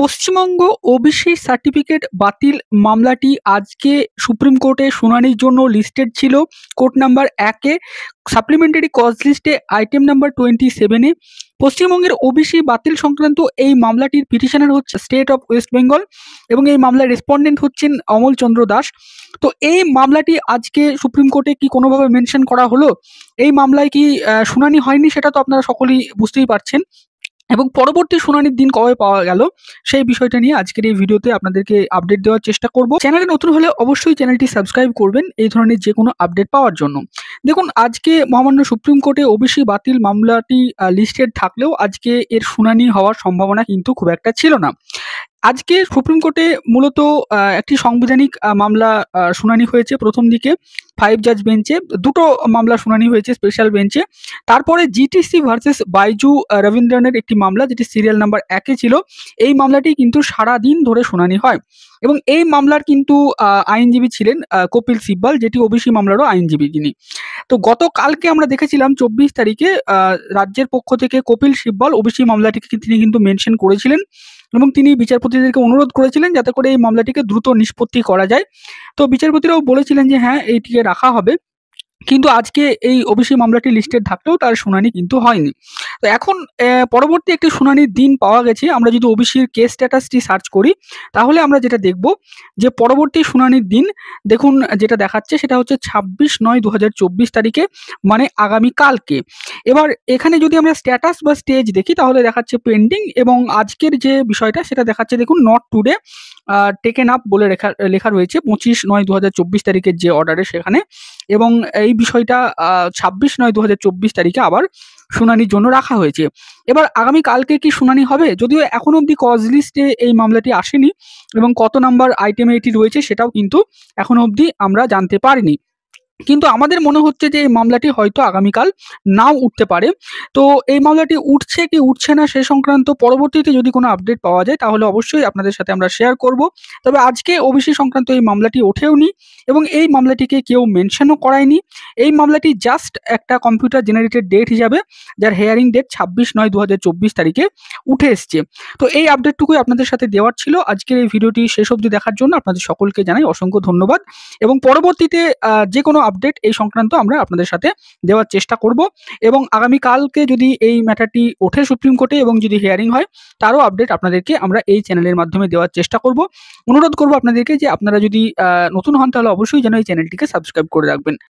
Paschimbanga OBC certificate বাতিল মামলাটি আজকে সুপ্রিম কোর্টে শুনানির জন্য লিস্টেড ছিল কোর্ট নাম্বার 1-এ সাপ্লিমেন্টারি কজ লিস্টে আইটেম নাম্বার 27-এ। পশ্চিমবঙ্গের ওবিসি বাতিল সংক্রান্ত এই মামলাটির পিটিশনার হচ্ছে স্টেট অফ ওয়েস্ট বেঙ্গল এবং এই মামলার রেসপন্ডেন্ট হচ্ছেন অমল চন্দ্র দাস। তো এই মামলাটি আজকে সুপ্রিম কোর্টে কি কোনোভাবে মেনশন করা হলো? এই মামলায় কি শুনানি হয়নি সেটা তো আপনারা সকলেই বুঝতেই পারছেন, এবং পরবর্তী শুনানির দিন কবে পাওয়া গেল সেই বিষয়টা নিয়ে আজকের এই ভিডিওতে আপনাদেরকে আপডেট দেওয়ার চেষ্টা করব। চ্যানেলে নতুন হলে অবশ্যই চ্যানেলটি সাবস্ক্রাইব করবেন এই ধরনের যে কোনো আপডেট পাওয়ার জন্য। দেখুন, আজকে মহামান্য সুপ্রিম কোর্টে ওবিসি বাতিল মামলাটি লিস্টেড থাকলেও আজকে এর শুনানি হওয়ার সম্ভাবনা কিন্তু খুব একটা ছিল না। আজকে সুপ্রিম কোর্টে মূলত একটি সাংবিধানিক মামলা শুনানি হয়েছে। প্রথম দিকে 5 জাজ বেঞ্চে দুটো মামলা শুনানি হয়েছে স্পেশাল বেঞ্চে। তারপরে জিটিসি ভার্সেস বাইজু রবীন্দ্রনের একটি মামলা, যেটি সিরিয়াল নাম্বার 1-এ ছিল। এই মামলাটি কিন্তু সারাদিন ধরে শুনানি হয় এবং এই মামলার কিন্তু আইনজীবী ছিলেন কপিল সিব্বল, যেটি ওবিসি মামলারও আইনজীবী তিনি। তো গতকালকে আমরা দেখেছিলাম 24 তারিখে রাজ্যের পক্ষ থেকে কপিল সিব্বল ওবিসি মামলাটিকে তিনি কিন্তু মেনশন করেছিলেন এবং তিনি বিচারপতিদেরকে অনুরোধ করেছিলেন যাতে করে এই মামলাটিকে দ্রুত নিষ্পত্তি করা যায়। তো বিচারপতিরাও বলেছিলেন যে হ্যাঁ, এইটিকে রাখা হবে, কিন্তু আজকে এই ওবিসি মামলাটি লিস্টেড থাকলেও তার শুনানি কিন্তু হয়নি। তো এখন পরবর্তী একটি শুনানির দিন পাওয়া গেছে। আমরা যদি ওবিসির কেস স্ট্যাটাসটি সার্চ করি তাহলে আমরা যেটা দেখব যে পরবর্তী শুনানির দিন দেখুন যেটা দেখাচ্ছে সেটা হচ্ছে 26/9/2024 তারিখে, মানে আগামীকালকে। এবার এখানে যদি আমরা স্ট্যাটাস বা স্টেজ দেখি তাহলে দেখাচ্ছে পেন্ডিং, এবং আজকের যে বিষয়টা সেটা দেখাচ্ছে দেখুন নট টুডে টেকেন আপ বলে লেখা রয়েছে 25/9/2024 তারিখের যে অর্ডারে সেখানে, এবং এই বিষয়টা 26/9/2024 তারিখে আবার শুনানির জন্য রাখা হয়েছে। এবার আগামীকালকে কি শুনানি হবে? যদিও এখন অবধি কজ লিস্টে এই মামলাটি আসেনি এবং কত নাম্বার আইটেমে এটি রয়েছে সেটাও কিন্তু এখন অবধি আমরা জানতে পারিনি, কিন্তু আমাদের মনে হচ্ছে যে এই মামলাটি হয়তো আগামীকাল নাও উঠতে পারে। তো এই মামলাটি উঠছে কি উঠছে না সে সংক্রান্ত পরবর্তীতে যদি কোনো আপডেট পাওয়া যায় তাহলে অবশ্যই আপনাদের সাথে আমরা শেয়ার করব। তবে আজকে ওবিসি সংক্রান্ত এই মামলাটি ওঠেওনি এবং এই মামলাটিকে কেউ মেনশনও করায়নি। এই মামলাটি জাস্ট একটা কম্পিউটার জেনারেটেড ডেট হিসাবে, যার হেয়ারিং ডেট 26/9/2024 তারিখে উঠে এসছে। তো এই আপডেটটুকুই আপনাদের সাথে দেওয়ার ছিল। আজকের এই ভিডিওটি শেষ অবধি দেখার জন্য আপনাদের সকলকে জানাই অসংখ্য ধন্যবাদ, এবং পরবর্তীতে যে কোনো আপডেট এই সংক্রান্ত আমরা আপনাদের সাথে দেওয়ার চেষ্টা করব, এবং আগামীকালকে যদি এই ম্যাটারটি ওঠে সুপ্রিম কোর্টে এবং যদি হিয়ারিং হয় তারও আপডেট আপনাদেরকে আমরা এই চ্যানেলের মাধ্যমে দেওয়ার চেষ্টা করব। অনুরোধ করব আপনাদেরকে যে আপনারা যদি নতুন হন তাহলে অবশ্যই যেন এই চ্যানেলটিকে সাবস্ক্রাইব করে রাখবেন।